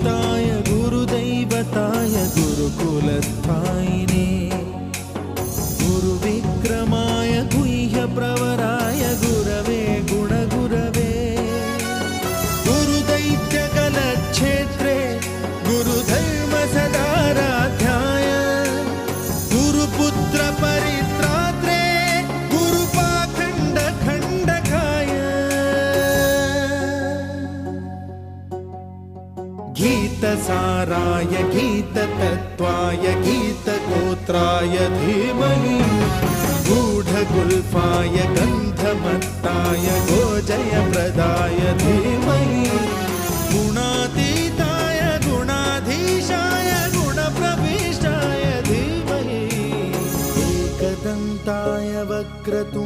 गुरुपूजिताय गुरुदैवताय गुरुकुलस्थायिने गुरुविक्रमाय गुह्यप्रवराय गुरवे गुणगुरवे गुरुदैत्यकलक्षेत्रे गुरुधर्मसदाराध्याय गुरुपुत्रपरित्रात्रे गुरुपाखण्डखण्डकाय गीतसाराय गीततत्त्वाय गीतगोत्राय धीमहि गूढगुल्फाय गन्धमत्ताय गोजयप्रदाय धीमहि गुणातीताय गुणाधीशाय गुणप्रविष्टाय धीमहि एकदन्ताय वक्रतुण्डाय